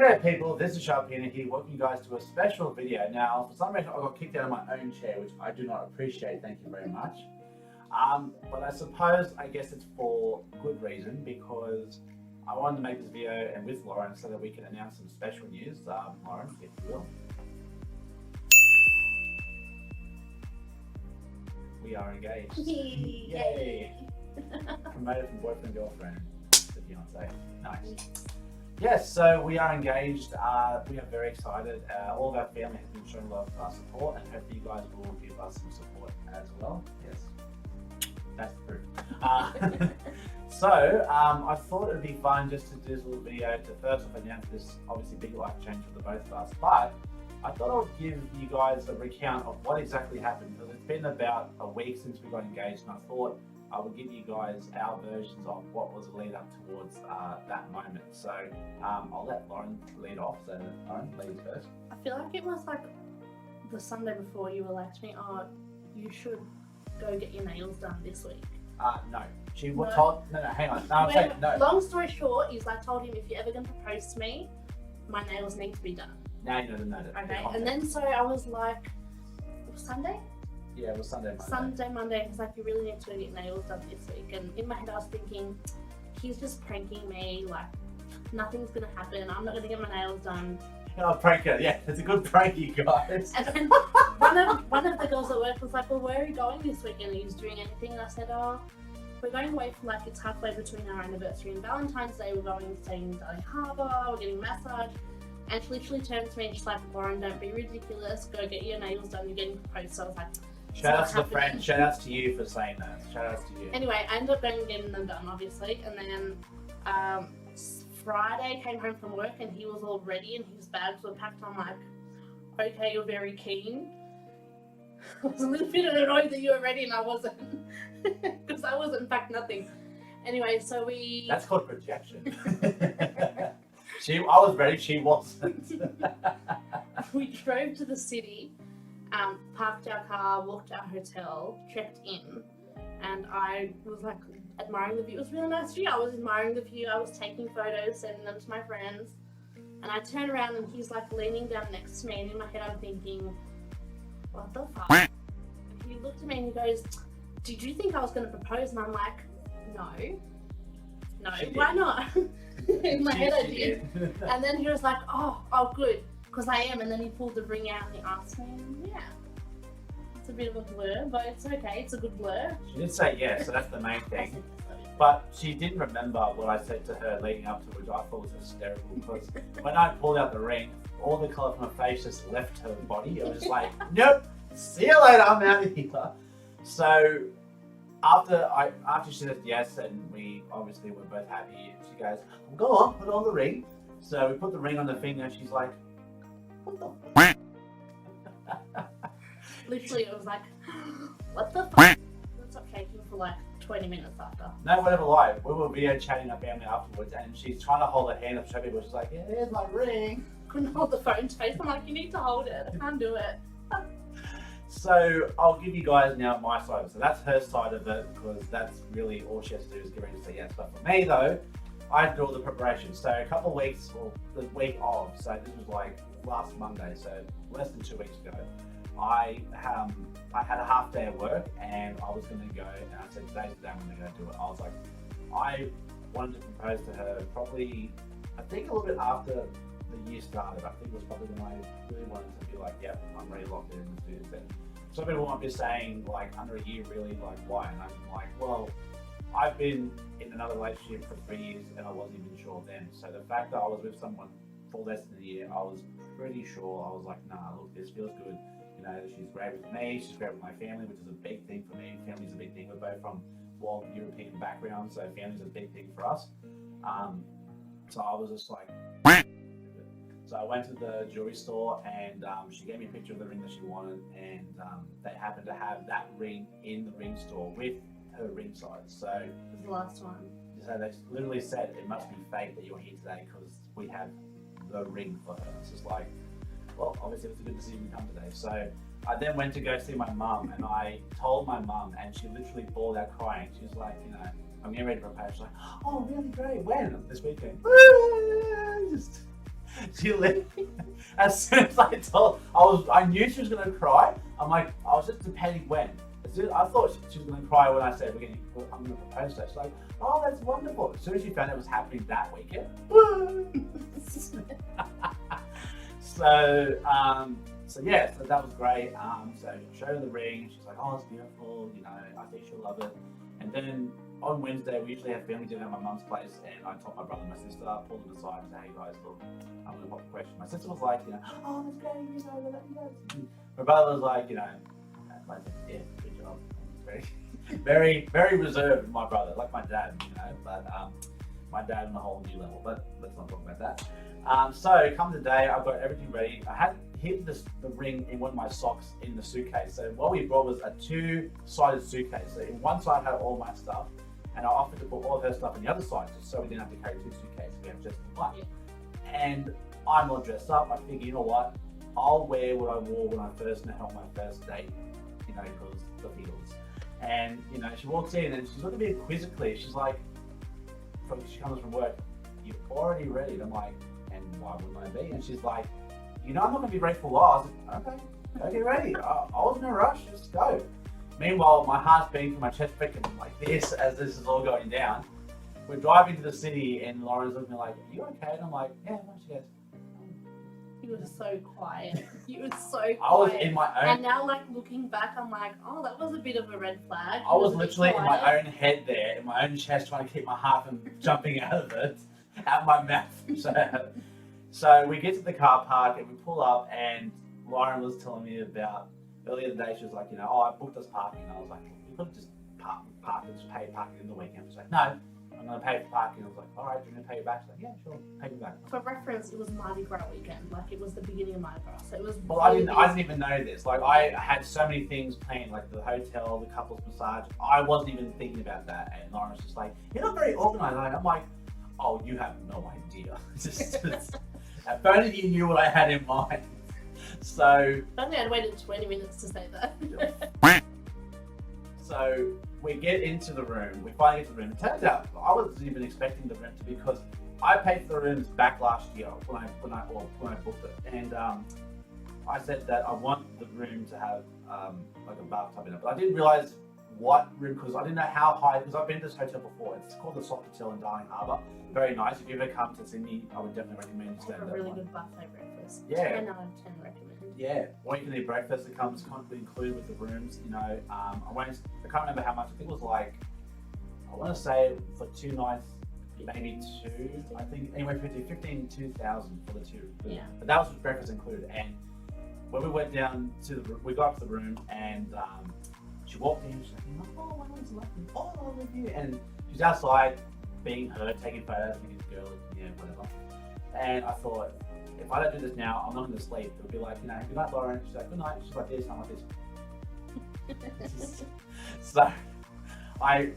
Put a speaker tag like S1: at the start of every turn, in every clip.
S1: G'day people, this is Sharpino here, welcome you guys to a special video. Now, for some reason I got kicked out of my own chair, which I do not appreciate, thank you very much. But I guess it's for good reason, because I wanted to make this video and with Lauren so that we can announce some special news. Lauren, if you will. We are engaged. Yay! Promoted from boyfriend, girlfriend to fiance. Nice. Yes, so we are engaged. We are very excited. All of our family has been showing a lot of support, and hopefully you guys will give us some support as well. Yes, that's the proof. I thought it would be fun just to do this little video to first off announce this obviously big life change for the both of us. But I thought I would give you guys a recount of what exactly happened, because it's been about a week since we got engaged, and I thought I will give you guys our versions of what was the lead up towards that moment. So I'll let Lauren lead off. So Lauren, ladies first.
S2: I feel like it was like the Sunday before you were like to me, oh, you should go get your nails done this week.
S1: No. She was told, no, hang on. No, I'm saying, no.
S2: Long story short is I told him if you're ever going to propose to me, my nails need to be done.
S1: Now you know the note.
S2: Okay, and then so I was like, it was Sunday?
S1: Yeah, it was Sunday,
S2: Monday. It's like, you really need to go get nails done this week. And in my head I was thinking, he's just pranking me, like nothing's gonna happen, I'm not gonna get my nails done.
S1: Oh, pranker, yeah, it's a good prank, you guys.
S2: And then one of the girls at work was like, well, where are you going this weekend? Are you doing anything? And I said, oh, we're going away for like, it's halfway between our anniversary and Valentine's Day. We're going to stay in Darling Harbour, we're getting a massage. And she literally turned to me and she's like, Lauren, don't be ridiculous, go get your nails done, you're getting proposed. So I was like,
S1: shout out to the friend, shout outs to you for saying that. Shout outs to you.
S2: Anyway, I ended up going and getting them done, obviously. And then Friday came home from work and he was all ready and his bags were packed. I'm like, okay, you're very keen. I was a little bit annoyed that you were ready and I wasn't. Because I wasn't packed nothing. Anyway, so we...
S1: That's called projection. I was ready, she wasn't.
S2: We drove to the city, parked our car, walked to our hotel, checked in, and I was like admiring the view. It was a really nice view. I was admiring the view, I was taking photos, sending them to my friends, and I turn around and he's like leaning down next to me, and in my head I'm thinking, what the fuck? And he looked at me and he goes, did you think I was going to propose? And I'm like, no, why not? In my head I did. And then he was like, oh good, because I am. And then he pulled the ring out and he asked me, and yeah, it's a bit of a blur, but it's okay, it's a good blur.
S1: She did say yes, so that's the main thing. But she didn't remember what I said to her leading up to it, which I thought was hysterical, because when I pulled out the ring, all the colour from her face just left her body. It was just like, nope, see you later, I'm out of here. So after she said yes, and we obviously were both happy, she goes, well, go on, put on the ring. So we put the ring on the finger and she's like, what the fuck?
S2: Literally, it was like, what the fuck? Stop shaking for like 20 minutes after.
S1: No, whatever lie. We were video chatting our family afterwards and she's trying to hold her hand up to show people. She's like, yeah, here's my ring.
S2: Couldn't hold the phone face. I'm like, you need to hold it. I can't do it.
S1: So I'll give you guys now my side. So that's her side of it, because that's really all she has to do is get ready to say yes. But for me though, I do all the preparation. So a couple of weeks, or the week of, so this was like last Monday, so less than 2 weeks ago, I had a half day at work and I was going to go, and I said today's the day I'm going to go do it. I was like, I wanted to propose to her probably, I think a little bit after the year started. I think it was probably when I really wanted to be like, yep, I'm ready, locked in, let's do this then. Some people might be saying like, under a year really, like why? And I'm like, well, I've been in another relationship for 3 years and I wasn't even sure then. So the fact that I was with someone for less than a year, I was pretty sure. I was like, nah, look, this feels good. You know, she's great with me, she's great with my family, which is a big thing for me. Family's a big thing. We're both from warm European backgrounds, so family's a big thing for us. So I was just like, so I went to the jewelry store and she gave me a picture of the ring that she wanted, and they happened to have that ring in the ring store with her ring size. So
S2: it was the last one.
S1: So they literally said it must be fake that you're here today because we have the ring for her. It's just like, well, obviously it's a good decision to come today. So I then went to go see my mum, and I told my mum, and she literally bawled out crying. She was like, you know, I'm getting ready to propose. She's like, oh, really great. When? This weekend. Just She literally, as soon as I told, I knew she was gonna cry. I'm like, I was just depending when. As soon, I thought she was gonna cry when I said I'm gonna propose to her. She's like, oh, that's wonderful. As soon as she found it was happening that weekend. So yeah, so that was great. So I showed her the ring. She's like, oh, it's beautiful. You know, I think she'll love it. And then on Wednesday, we usually have family dinner at my mum's place, and I told my brother and my sister, pulled them aside and said, hey guys, look, I'm gonna pop a question. My sister was like, you know, oh, that's great, you know. My brother was like, you know, like, yeah, good job. Very, very, very reserved, my brother, like my dad, you know, but my dad on a whole new level, but let's not talk about that. So come today, I've got everything ready. I had hid the ring in one of my socks in the suitcase. So what we brought was a two-sided suitcase. So in one side had all my stuff, and I offered to put all of her stuff in the other side, just so we didn't have to carry two suitcases. We have just one. And I'm all dressed up. I figured, you know what? I'll wear what I wore when I first met her on my first date, you know, because the feels. And you know, she walks in and she's looking at me quizzically. She's like, she comes from work, you're already ready. And I'm like, and why wouldn't I be? And she's like, you know, I'm not going to be ready for a while. I was like, okay, go get ready. I wasn't in a rush, just go. Meanwhile, my heart's beating from my chest freaking like this as this is all going down. We're driving to the city and Lauren's looking like, are you okay? And I'm like, yeah, no, she goes,
S2: You were so quiet. You were so quiet.
S1: I was in my own...
S2: And now, like, looking back, I'm like, oh, that was a bit of a red flag.
S1: I was literally in my own head there, in my own chest, trying to keep my heart from jumping out of it, out my mouth. So we get to the car park and we pull up, and Lauren was telling me about earlier in the day. She was like, you know, oh, I booked us parking. And I was like, you could have just parked and just paid parking in the weekend. She's like, no, I'm going to pay for parking. I was like, all right, you're going to pay you back? She's like, yeah, sure, pay me back.
S2: For reference, it was Mardi Gras weekend. Like, it was the beginning of Mardi Gras. So it was.
S1: Well, I didn't even know this. Like, I had so many things planned, like the hotel, the couples massage. I wasn't even thinking about that. And Lauren was just like, you're not very organized. And I'm like, oh, you have no idea. If only you knew what I had in mind. So.
S2: If only I'd waited 20 minutes to say that.
S1: So we get into the room. We finally get to the room. It turns out I wasn't even expecting the room to be, because I paid for the rooms back last year when I booked it, and I said that I want the room to have like a bathtub in it, but I didn't realize what room, because I didn't know how high, because I've been to this hotel before. It's called the Sharpino in Darling Harbour. Very nice. If you ever come to Sydney, I would definitely recommend you stay
S2: They have
S1: at
S2: a
S1: that
S2: really
S1: one.
S2: good buffet breakfast.
S1: Yeah.
S2: 10 out of 10 recommend.
S1: Yeah, or you can eat breakfast that comes included with the rooms. You know, I can't remember how much. I think it was like, I want to say for 2 nights, maybe two. I think anywhere between 15 to 2,000 for the two.
S2: Yeah.
S1: But that was with breakfast included. And when we went down to the, we got up to the room, and she walked in. She's like, oh, my name's Lucky. Oh, I love you. And she's outside, being her, taking photos, being a girl, yeah, whatever. And I thought, if I don't do this now, I'm not going to sleep. It'll be like, you know, good night, Lauren. She's like, good night. She's like this, I'm like this. So I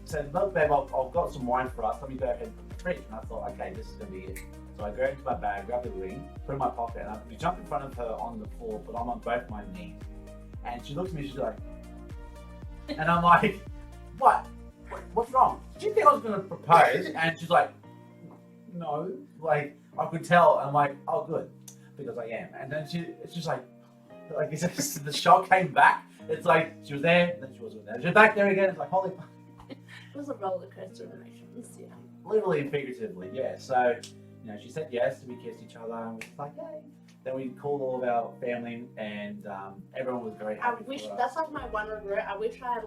S1: said, look, babe, I've got some wine for us. Let me go ahead and put the fridge. And I thought, okay, this is going to be it. So I go into my bag, grab the ring, put it in my pocket, and I jump in front of her on the floor, but I'm on both my knees. And she looks at me, she's like, and I'm like, what? What's wrong? Did you think I was going to propose? And she's like, no. Like, I could tell. And I'm like, oh, good, because I am. And then it's just like it's just, the shock came back. It's like she was there, then she wasn't there. She's back there again. It's like, holy fuck.
S2: It was a roller coaster of emotions, yeah.
S1: Literally and figuratively, yeah. So, you know, she said yes, and we kissed each other, and we was like, yay. Then we called all of our family, and everyone was very happy.
S2: That's like my one regret. I wish I had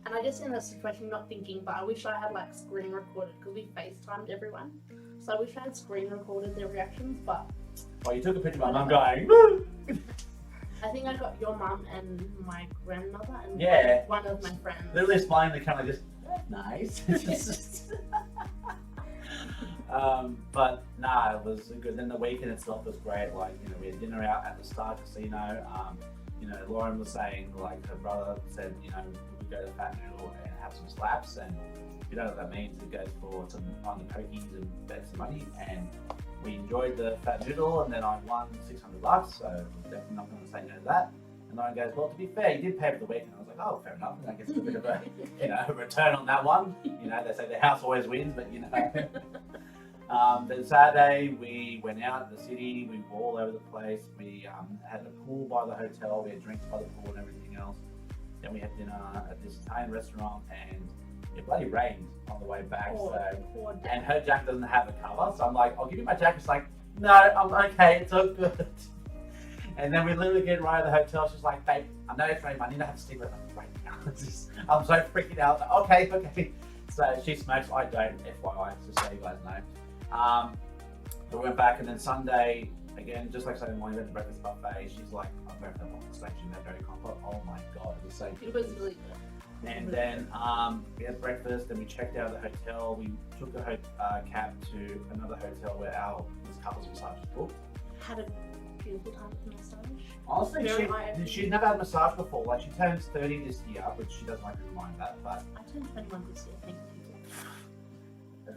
S2: and I guess in this situation, not thinking, but I wish I had screen recorded, because we FaceTimed everyone. So I wish I had screen recorded their reactions, but.
S1: Oh, you took a picture of my mum going, woo!
S2: I think I got your mum and my grandmother and one of my friends.
S1: Literally smiling, they kind of just, nice. But nah, it was good. Then the weekend itself was great. Like, you know, we had dinner out at the Star Casino. You know, Lauren was saying, like, her brother said, you know, we go to Fat Noodle and have some slaps, and if you know what that means, it goes for some on the pokies and bet some money. And we enjoyed the Fat Noodle, and then I won $600, so I'm definitely not going to say no to that. And Lauren goes, well, to be fair, you did pay for the weekend. I was like, oh, fair enough. And I guess it's a bit of a, you know, return on that one. You know, they say the house always wins, but you know. Then Saturday we went out in the city. We were all over the place. We had a pool by the hotel. We had drinks by the pool and everything else. Then we had dinner at this Italian restaurant, and it bloody rained on the way back. And her jacket doesn't have a cover, so I'm like, I'll give you my jacket. She's like, no, I'm okay. It's all good. And then we literally get right to the hotel. She's like, babe, I know it's raining, but I need to have a cigarette right now. I'm so freaking out. Like, okay. So she smokes, I don't, FYI, just so you guys know. We went back, and then Sunday, again, just like Sunday morning, we went to breakfast buffet. She's like, I'm going to have a station that very comfort. Oh my god, it was so good.
S2: It was really good.
S1: And then we had breakfast, then we checked out of the hotel. We took a cab to another hotel where this couple's massage was booked.
S2: Had a beautiful time with the massage.
S1: Honestly, she'd never had a massage before. Like, she turns 30 this year, which she doesn't like to remind that, but...
S2: I turned 21 this year, thank you.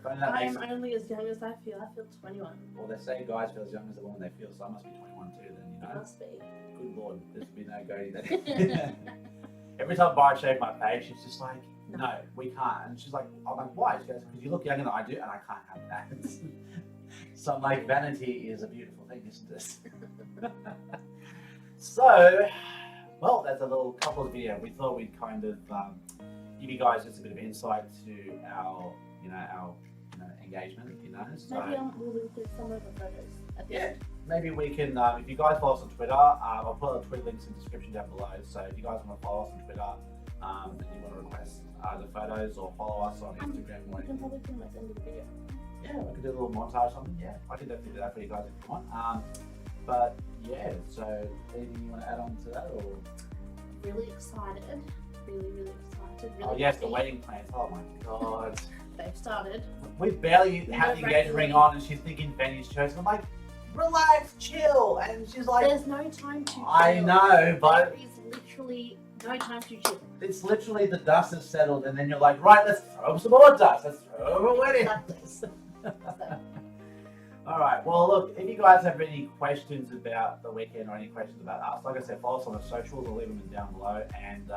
S1: I
S2: am only as young as I feel 21.
S1: Well, they say guys feel as young as the woman they feel, so I must be 21 too then, you know?
S2: It must be.
S1: Good lord, this would be no go then. Every time Barb shake my face, she's just like, no, we can't. And she's like, I'm like, why? She goes, because you look younger than I do, and I can't have that. So I'm like, vanity is a beautiful thing, isn't it? So, well, that's a little couples video. We thought we'd kind of give you guys just a bit of insight to our engagement, you know. So,
S2: maybe we'll include some of the photos at the end.
S1: Maybe we can, if you guys follow us on Twitter, I'll put our Twitter links in the description down below. So if you guys want to follow us on Twitter, and you want to request the photos or follow us on Instagram or
S2: We can
S1: anything.
S2: probably put them at the end of the video.
S1: Yeah, we could do a little montage or something. Yeah, I could definitely do that for you guys if you want. But yeah, so anything you want to add on to that, or?
S2: Really excited. Really excited. Really
S1: Oh yes,
S2: happy.
S1: the wedding plans. Oh my god.
S2: They've started.
S1: We barely have the engagement ring on, and she's thinking venue's chosen. I'm like, relax, chill, and she's like,
S2: there's no time to chill.
S1: I know, but
S2: there is literally no time to chill.
S1: it's literally the dust has settled, and then you're like, right, let's throw some more dust. Let's throw a wedding. All right. Well, look, if you guys have any questions about the weekend or any questions about us, like I said, follow us on the socials. I'll leave them down below, and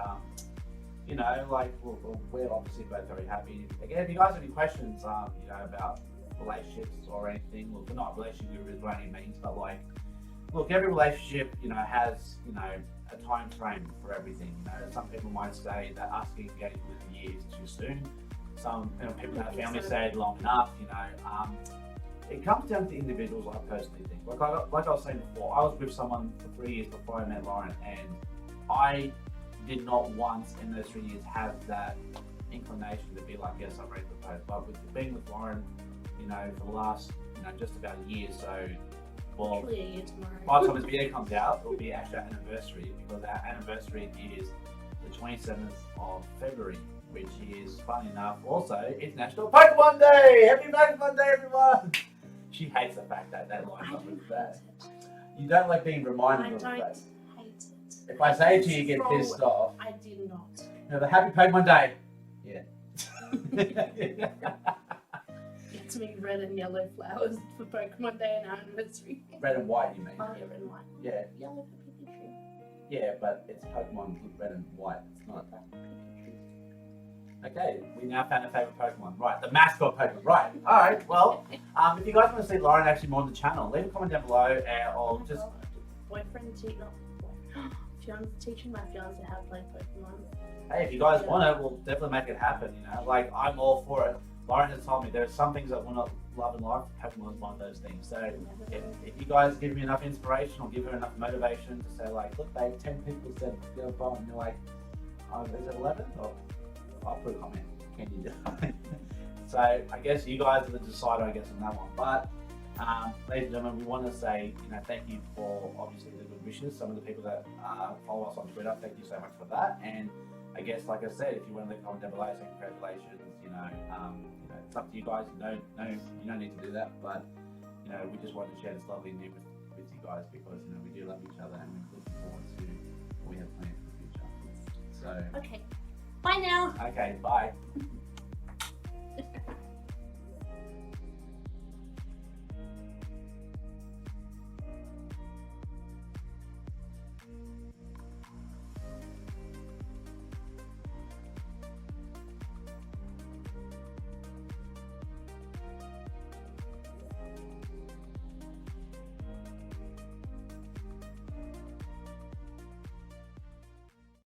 S1: you know, like we're obviously both very happy. Again, if you guys have any questions, you know, about relationships or anything, look, we're not relationship gurus by any means, but like, look, every relationship, you know, has, you know, a time frame for everything. You know, some people might say that asking engagement in a year is too soon. Some people in our family say long enough. You know, it comes down to individuals. I personally think, like I was saying before, I was with someone for 3 years before I met Lauren, and I did not once in those 3 years have that inclination to be like, yes, I'm ready to propose. But with being with Lauren, you know, for the last, you know, just about a year, so, well,
S2: Actually a year tomorrow.
S1: by the time this video comes out, it'll be actually our anniversary, because our anniversary is the 27th of February, which is, funny enough, also International Pokemon Day! Happy Pokemon Day, everyone! She hates the fact that that lines up with that. You don't like being reminded of that.
S2: I don't hate it.
S1: If I say it to you, you get pissed off.
S2: I did not.
S1: You know, the Happy Pokemon Day. Yeah.
S2: Gets me red and yellow flowers for Pokemon Day and our anniversary.
S1: Red and white, you mean?
S2: Oh yeah, red and white.
S1: Yeah.
S2: Yellow for Pikachu.
S1: Yeah, but it's Pokemon red and white. It's not. Okay, we now found a favorite Pokemon. Right, the mascot Pokemon. Right. All right. Well, if you guys want to see Lauren actually more on the channel, leave a comment down below, or
S2: Oh,
S1: just.
S2: God. Boyfriend fiance teaching my fiance how to play Pokemon.
S1: Hey, if you guys want it, we'll definitely make it happen. You know, like I'm all for it. Lauren has told me there are some things that we'll not love in life. Pokemon is one of those things. So if you guys give me enough inspiration or give her enough motivation to say like, look, babe, 10 people said go bomb, and you're like, oh, is it 11? Or I'll put a comment. Can you do it? So I guess you guys are the decider, I guess, on that one. But ladies and gentlemen, we want to say, you know, thank you for obviously the good wishes. Some of the people that follow us on Twitter, thank you so much for that. And I guess, like I said, if you want to leave a comment down below saying congratulations, you know, it's up to you guys. You don't need to do that. But you know, we just wanted to share this lovely news with you guys because, you know, we do love each other and we're looking forward to what we have planned for the future. So
S2: Okay. Bye now.
S1: okay, bye.